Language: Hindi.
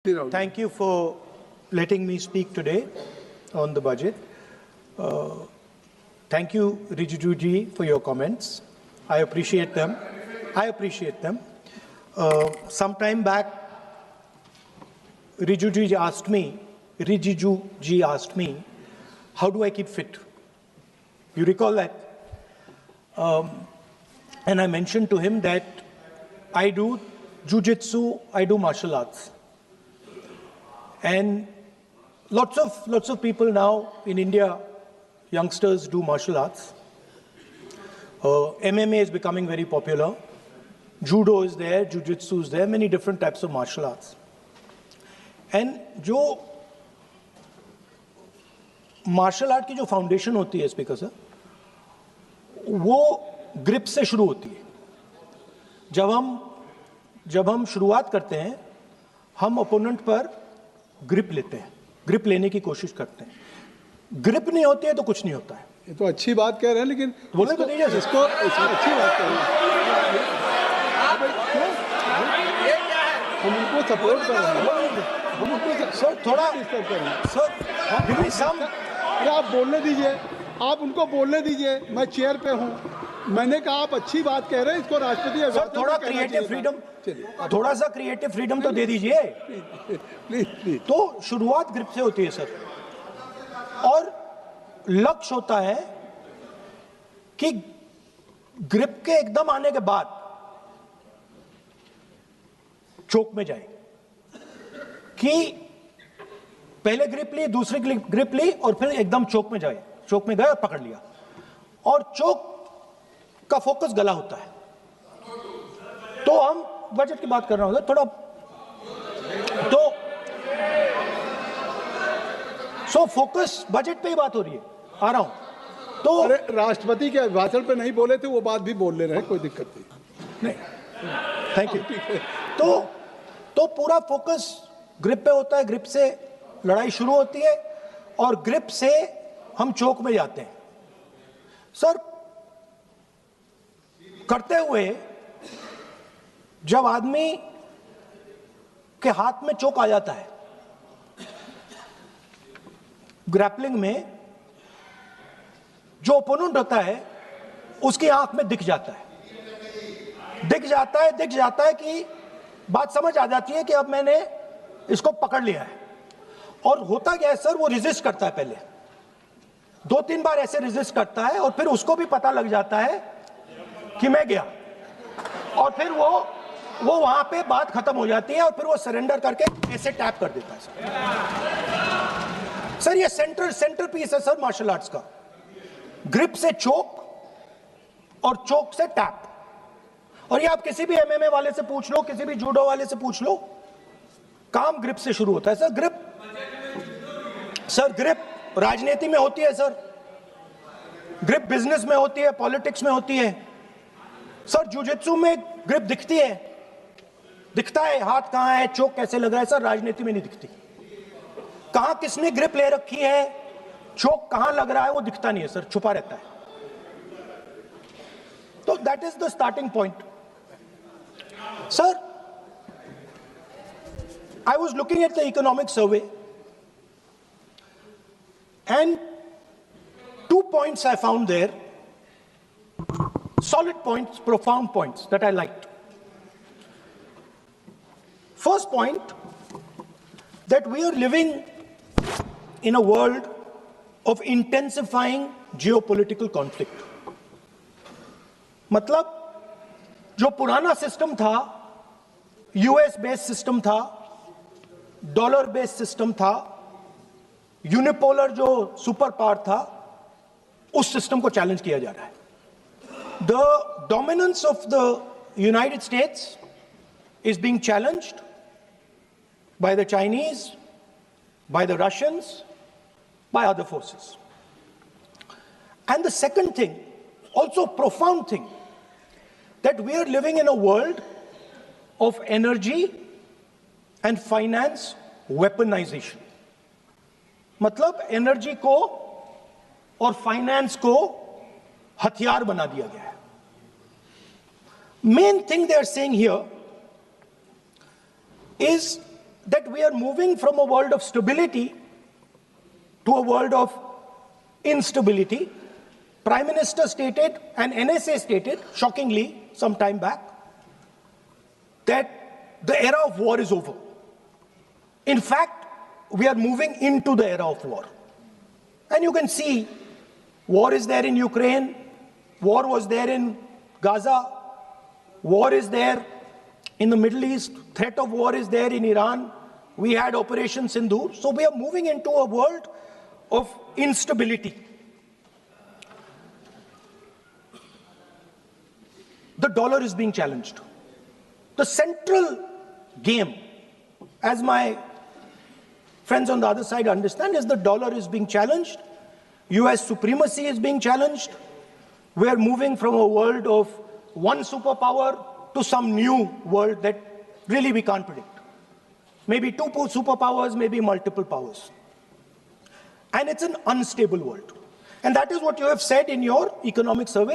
Thank you for letting me speak today on the budget. Thank you, Rijiju ji, for your comments. I appreciate them. Some time back, Rijiju ji asked me, how do I keep fit? You recall that? And I mentioned to him that I do jiu-jitsu, I do martial arts. And lots of people now in India, youngsters do martial arts. MMA is becoming very popular. Judo is there, jiu-jitsu is there, many different types of martial arts. And जो martial art की जो foundation होती है स्पीकर सर, वो grip से शुरू होती है. जब हम शुरुआत करते हैं, हम opponent पर ग्रिप लेते हैं, ग्रिप लेने की कोशिश करते हैं. ग्रिप नहीं होती है तो कुछ नहीं होता है. ये तो अच्छी बात कह रहे हैं, लेकिन बोले तो दीजिए इसको अच्छी बात कह रहे हैं. हम उनको सपोर्ट कर रहे हैं. हम उनको सर थोड़ा डिस्टर्ब कर रहे हैं. सर अरे आप बोलने दीजिए, आप उनको बोलने दीजिए. मैं चेयर पे हूँ. मैंने कहा आप अच्छी बात कह रहे हैं, इसको राष्ट्रपति सर थोड़ा क्रिएटिव फ्रीडम, थोड़ा सा क्रिएटिव फ्रीडम तो दे दीजिए. प्लीज. तो शुरुआत ग्रिप से होती है सर, और लक्ष्य होता है कि ग्रिप के एकदम आने के बाद चोक में जाए, कि पहले ग्रिप ली, दूसरी ग्रिप ली और फिर एकदम चोक में जाए. चोक में गए और पकड़ लिया, और चोक का फोकस गला होता है. तो हम बजट की बात कर रहे हैं थोड़ा, तो फोकस बजट पे ही बात हो रही है. आ रहा हूं. तो अरे राष्ट्रपति के भाषण पे नहीं बोले थे, वो बात भी बोल ले रहे हैं, कोई दिक्कत नहीं. Thank you. तो पूरा फोकस ग्रिप पे होता है. ग्रिप से लड़ाई शुरू होती है और ग्रिप से हम चोक में जाते हैं. सर करते हुए जब आदमी के हाथ में चोक आ जाता है, ग्रैपलिंग में जो ओपोनेंट होता है उसकी आंख में दिख जाता है कि बात समझ आ जाती है कि अब मैंने इसको पकड़ लिया है. और होता क्या है सर, वो रेजिस्ट करता है. पहले 2-3 बार ऐसे रेजिस्ट करता है और फिर उसको भी पता लग जाता है कि मैं गया, और फिर वो वहां पे बात खत्म हो जाती है और फिर वो सरेंडर करके ऐसे टैप कर देता है. सर ये सेंटर पीस है सर मार्शल आर्ट्स का. ग्रिप से चोक और चोक से टैप. और ये आप किसी भी एमएमए वाले से पूछ लो, किसी भी जूडो वाले से पूछ लो, काम ग्रिप से शुरू होता है. सर ग्रिप राजनीति में होती है सर, ग्रिप बिजनेस में होती है, पॉलिटिक्स में होती है. सर जिu-jitsu में ग्रिप दिखता है हाथ कहां है, चोक कैसे लग रहा है. सर राजनीति में नहीं दिखती. कहां किसने ग्रिप ले रखी है, चोक कहां लग रहा है, वो दिखता नहीं है सर, छुपा रहता है. तो that is the starting point. Sir I was looking at the economic survey, and 2 points I found there, solid points, profound points that I liked. First point, that we are living in a world of intensifying geopolitical conflict. मतलब जो पुराना सिस्टम था, यूएस बेस्ड सिस्टम था, डॉलर बेस्ड सिस्टम था, यूनिपोलर जो सुपर पावर था, उस सिस्टम को चैलेंज किया जा रहा है. The dominance of the United states is being challenged by the Chinese, by the Russians, by other forces. And the second thing, also profound thing, that we are living in a world of energy and finance weaponization. मतलब एनर्जी को और फाइनेंस को हथियार बना दिया गया है. Main thing they are saying here is that we are moving from a world of stability to a world of instability. Prime Minister stated and NSA stated, shockingly, some time back, that the era of war is over. In fact, we are moving into the era of war. And you can see, war is there in Ukraine, war was there in Gaza, war is there in the Middle East, threat of war is there in Iran. We had Operation Sindoor. So we are moving into a world of instability. The dollar is being challenged. The central game, as my friends on the other side understand, is the dollar is being challenged. US supremacy is being challenged. We are moving from a world of one superpower to some new world that really we can't predict. Maybe two superpowers, maybe multiple powers. And it's an unstable world. And that is what you have said in your economic survey.